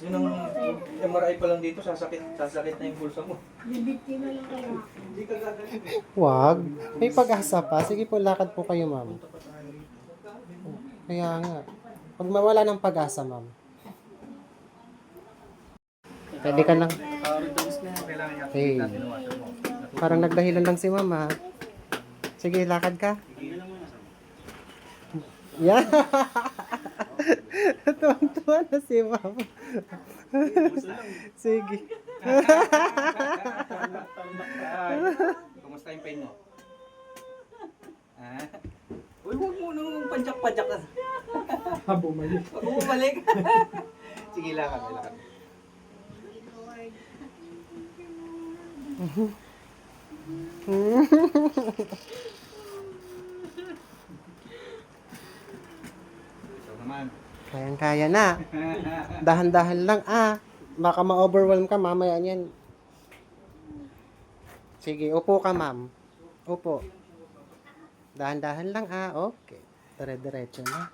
Yun ang MRI pa lang dito, sasakit na yung bulsa mo. Bibiktima lang kaya. Hindi ka gagaling. Wag. May pag-asa pa. Sige po, lakad po kayo, ma'am. Punta pa tayo rito. Kaya nga. Pag mawala ng pag-asa, ma'am. Pwede ka lang. Redose na yan, kailangan niya Hey. natin ang water mo. Parang nagdahilan lang si mama. Sige, lakad ka. Yan. Tuwang-tuwa na si mama. Sige. Kumusta yung pain mo? Ah? Uy, huwag mo nung padyak-padyak na. Bumalik. Huwag mo bumalik. Sige, lakad, lakad. So naman. Kayang-kaya na. Dahan-dahan lang Baka ma-overwhelm ka mamaya niyan. Sige, upo ka, ma'am. Upo. Dahan-dahan lang Okay. Dire-diretso na.